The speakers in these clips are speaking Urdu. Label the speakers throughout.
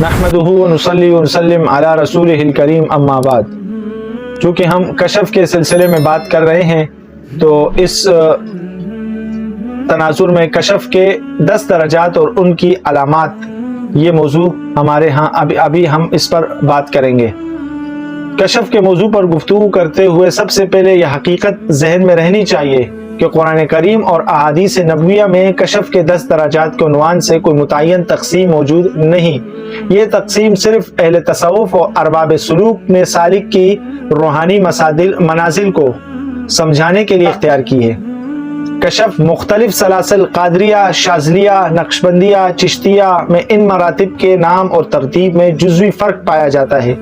Speaker 1: نحمدہ ونصلی ونسلم علی رسولہ الکریم اما بعد۔ چونکہ ہم کشف کے سلسلے میں بات کر رہے ہیں تو اس تناظر میں کشف کے 10 درجات اور ان کی علامات، یہ موضوع ہمارے ہاں ابھی ہم اس پر بات کریں گے۔ کشف کے موضوع پر گفتگو کرتے ہوئے سب سے پہلے یہ حقیقت ذہن میں رہنی چاہیے کہ قرآن کریم اور احادیث نبویہ میں کشف کے 10 درجات کے عنوان سے کوئی متعین تقسیم موجود نہیں۔ یہ تقسیم صرف اہل تصوف اور ارباب سلوک نے سالک کی روحانی منازل کو سمجھانے کے لیے اختیار کی ہے۔ کشف مختلف سلاسل قادریہ، شاذلیہ، نقشبندیہ، چشتیہ میں ان مراتب کے نام اور ترتیب میں جزوی فرق پایا جاتا ہے،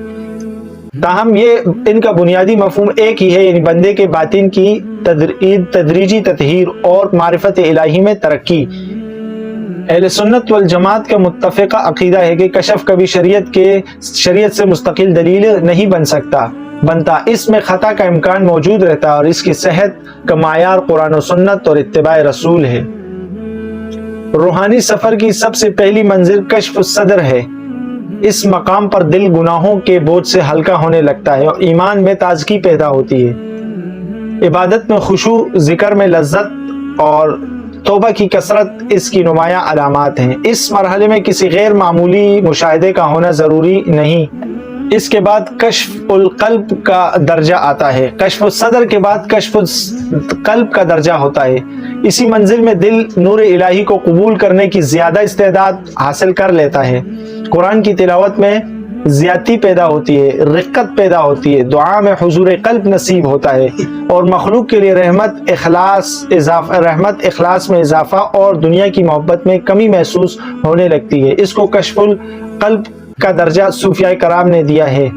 Speaker 1: تاہم یہ ان کا بنیادی مفہوم ایک ہی ہے، یعنی بندے کے باطن کی تدریجی تطہیر اور معرفت الہی میں ترقی۔ اہل سنت والجماعت کا متفقہ عقیدہ ہے کہ کشف کبھی شریعت سے مستقل دلیل نہیں بنتا، اس میں خطا کا امکان موجود رہتا ہے اور اس کی صحت کا معیار قرآن و سنت اور اتباع رسول ہے۔ روحانی سفر کی سب سے پہلی منزل کشف الصدر ہے۔ اس مقام پر دل گناہوں کے بوجھ سے ہلکا ہونے لگتا ہے اور ایمان میں تازگی پیدا ہوتی ہے۔ عبادت میں خشوع، ذکر میں لذت اور توبہ کی کثرت اس کی نمایاں علامات ہیں۔ اس مرحلے میں کسی غیر معمولی مشاہدے کا ہونا ضروری نہیں۔ اس کے بعد کشف القلب کا درجہ آتا ہے۔ کشف الصدر کے بعد کشف القلب کا درجہ ہوتا ہے۔ اسی منزل میں دل نور الہی کو قبول کرنے کی زیادہ استعداد حاصل کر لیتا ہے۔ قرآن کی تلاوت میں زیادتی پیدا ہوتی ہے، رقت پیدا ہوتی ہے، دعا میں حضور قلب نصیب ہوتا ہے اور مخلوق کے لیے رحمت اخلاص میں اضافہ اور دنیا کی محبت میں کمی محسوس ہونے لگتی ہے۔ اس کو کشف القلب کا درجہ صوفیاء کرام نے دیا ہے۔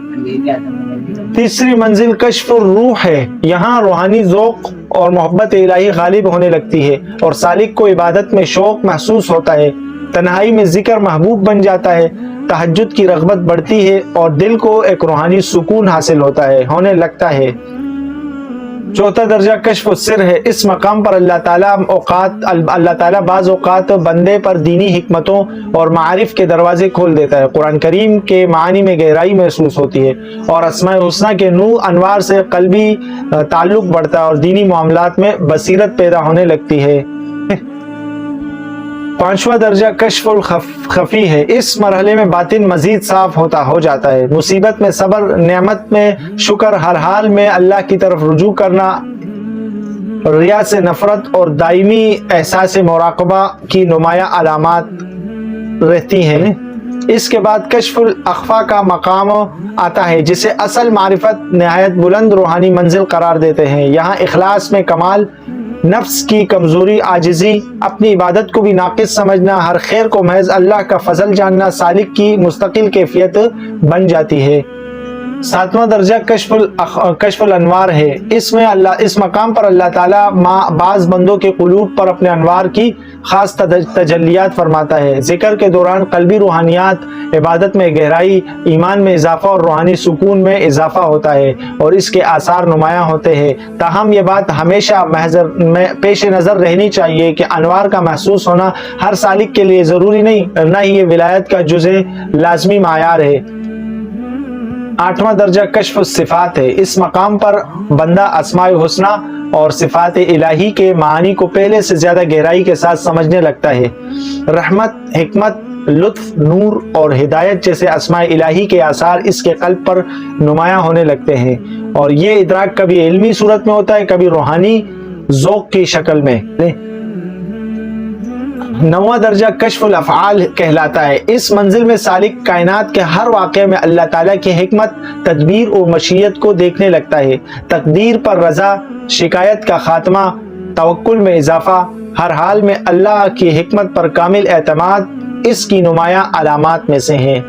Speaker 1: تیسری منزل کشف الروح ہے۔ یہاں روحانی ذوق اور محبت الہی غالب ہونے لگتی ہے اور سالک کو عبادت میں شوق محسوس ہوتا ہے، تنہائی میں ذکر محبوب بن جاتا ہے، تہجد کی رغبت بڑھتی ہے اور دل کو ایک روحانی سکون حاصل ہونے لگتا ہے۔ چوتھا درجہ کشف السر ہے۔ اس مقام پر اللہ تعالیٰ بعض اوقات بندے پر دینی حکمتوں اور معارف کے دروازے کھول دیتا ہے۔ قرآن کریم کے معانی میں گہرائی محسوس ہوتی ہے اور اسماء الحسنی کے نور انوار سے قلبی تعلق بڑھتا ہے اور دینی معاملات میں بصیرت پیدا ہونے لگتی ہے۔ پانچواں درجہ کشف الخفی ہے۔ اس مرحلے میں باطن مزید صاف ہو جاتا ہے۔ مصیبت میں صبر، نعمت میں شکر، ہر حال میں اللہ کی طرف رجوع کرنا، ریا سے نفرت اور دائمی احساس مراقبہ کی نمایاں علامات رہتی ہیں۔ اس کے بعد کشف الاخفا کا مقام آتا ہے، جسے اصل معرفت نہایت بلند روحانی منزل قرار دیتے ہیں۔ یہاں اخلاص میں کمال، نفس کی کمزوری، عاجزی، اپنی عبادت کو بھی ناقص سمجھنا، ہر خیر کو محض اللہ کا فضل جاننا سالک کی مستقل کیفیت بن جاتی ہے۔ ساتواں درجہ کشف الانوار ہے۔ اس مقام پر اللہ تعالیٰ بعض بندوں کے قلوب پر اپنے انوار کی خاص تجلیات فرماتا ہے۔ ذکر کے دوران قلبی روحانیات، عبادت میں گہرائی، ایمان میں اضافہ اور روحانی سکون میں اضافہ ہوتا ہے اور اس کے آثار نمایاں ہوتے ہیں۔ تاہم یہ بات ہمیشہ پیش نظر رہنی چاہیے کہ انوار کا محسوس ہونا ہر سالک کے لیے ضروری نہیں، نہ ہی یہ ولایت کا جزء لازمی معیار ہے۔ آٹھواں درجہ کشف الصفات ہے۔ اس مقام پر بندہ اسماء الحسنی اور صفات الہی کے معانی کو پہلے سے زیادہ گہرائی کے ساتھ سمجھنے لگتا ہے۔ رحمت، حکمت، لطف، نور اور ہدایت جیسے اسماء الہی کے آثار اس کے قلب پر نمایاں ہونے لگتے ہیں اور یہ ادراک کبھی علمی صورت میں ہوتا ہے، کبھی روحانی ذوق کی شکل میں۔ نواں درجہ کشف الافعال کہلاتا ہے۔ اس منزل میں سالک کائنات کے ہر واقعے میں اللہ تعالیٰ کی حکمت، تدبیر اور مشیت کو دیکھنے لگتا ہے۔ تقدیر پر رضا، شکایت کا خاتمہ، توکل میں اضافہ، ہر حال میں اللہ کی حکمت پر کامل اعتماد اس کی نمایاں علامات میں سے ہیں۔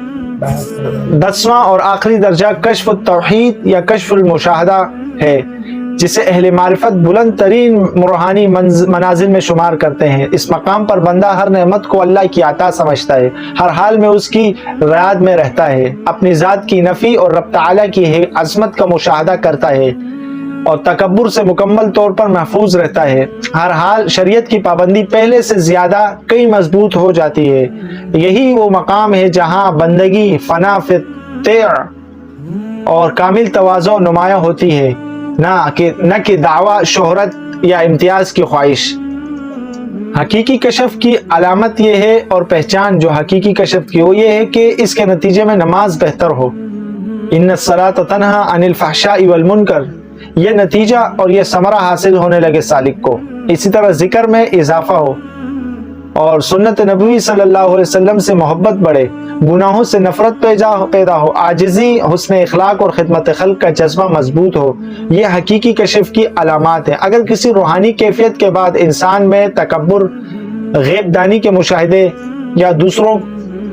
Speaker 1: 10واں اور آخری درجہ کشف التوحید یا کشف المشاہدہ ہے، جسے اہل معرفت بلند ترین روحانی منازل میں شمار کرتے ہیں۔ اس مقام پر بندہ ہر نعمت کو اللہ کی عطا سمجھتا ہے، ہر حال میں اس کی رعایت میں رہتا ہے، اپنی ذات کی نفی اور رب تعالیٰ کی عظمت کا مشاہدہ کرتا ہے۔ اور تکبر سے مکمل طور پر محفوظ رہتا ہے۔ ہر حال شریعت کی پابندی پہلے سے زیادہ کئی مضبوط ہو جاتی ہے۔ یہی وہ مقام ہے جہاں بندگی فنا فی الطیع اور کامل تواضع نمایاں ہوتی ہے، نہ کہ دعویٰ شہرت یا امتیاز کی خواہش۔ حقیقی کشف کی علامت یہ ہے اور پہچان جو حقیقی کشف کی وہ یہ ہے کہ اس کے نتیجے میں نماز بہتر ہو۔ ان الصلاۃ تنہی عن الفحشاء والمنکر، یہ نتیجہ اور یہ ثمرہ حاصل ہونے لگے سالک کو۔ اسی طرح ذکر میں اضافہ ہو اور سنت نبوی صلی اللہ علیہ وسلم سے محبت بڑھے، گناہوں سے نفرت پیدا ہو، عاجزی، حسن اخلاق اور خدمت خلق کا جذبہ مضبوط ہو، یہ حقیقی کشف کی علامات ہیں۔ اگر کسی روحانی کیفیت کے بعد انسان میں تکبر، غیب دانی کے مشاہدے یا دوسروں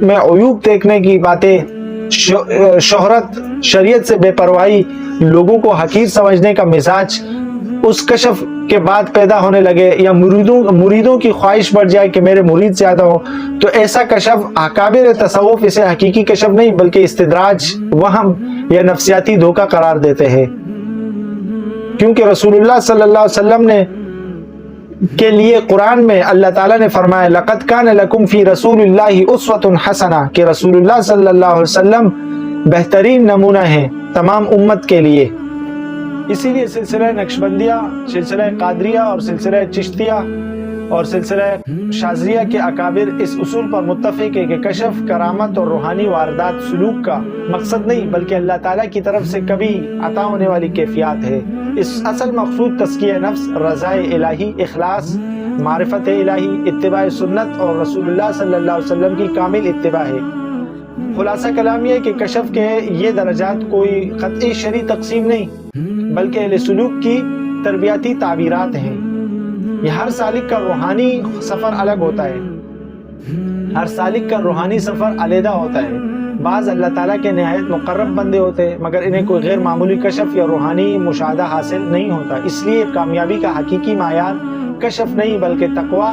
Speaker 1: میں عیوب دیکھنے کی باتیں، شہرت، شریعت سے بے پرواہی، لوگوں کو حقیر سمجھنے کا مزاج اس کشف کے بعد پیدا ہونے لگے، یا مریدوں کی خواہش بڑھ جائے کہ میرے مرید زیادہ ہو، تو ایسا کشف اکابر تصوف اسے حقیقی کشف نہیں بلکہ استدراج، وہم یا نفسیاتی دھوکہ قرار دیتے ہیں۔ کیونکہ رسول اللہ صلی اللہ علیہ وسلم کے لیے قرآن میں اللہ تعالیٰ نے فرمایا لَقَدْ كَانَ لَكُمْ فِي رَسُولِ اللَّهِ أُسْوَةٌ حَسَنَةٌ، کہ رسول اللہ صلی اللہ علیہ وسلم بہترین نمونہ ہیں تمام امت کے لیے۔ اسی لیے سلسلہ نقشبندیہ، سلسلہ قادریہ اور سلسلہ چشتیہ اور سلسلہ شاذلیہ کے اکابر اس اصول پر متفق ہے کہ کشف، کرامت اور روحانی واردات سلوک کا مقصد نہیں بلکہ اللہ تعالیٰ کی طرف سے کبھی عطا ہونے والی کیفیات ہے۔ اس اصل مقصود تزکیہ نفس، رضا الہی، اخلاص، معرفت الہی، اتباع سنت اور رسول اللہ صلی اللہ علیہ وسلم کی کامل اتباع ہے۔ خلاصہ کلام یہ ہے کہ کشف کے یہ درجات کوئی قطعی شرعی تقسیم نہیں بلکہ اہل سلوک کی تربیتی تعبیرات ہیں۔ یہ ہر سالک کا روحانی سفر الگ ہوتا ہے، ہر سالک کا روحانی سفر علیحدہ ہوتا ہے۔ بعض اللہ تعالیٰ کے نہایت مقرب بندے ہوتے ہیں مگر انہیں کوئی غیر معمولی کشف یا روحانی مشاہدہ حاصل نہیں ہوتا۔ اس لیے کامیابی کا حقیقی معیار کشف نہیں بلکہ تقویٰ،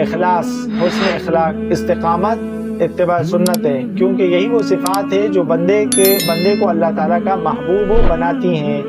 Speaker 1: اخلاص، حسن اخلاق، استقامت، اتباع سنت ہے، کیونکہ یہی وہ صفات ہے جو بندے کو اللہ تعالیٰ کا محبوب بناتی ہیں۔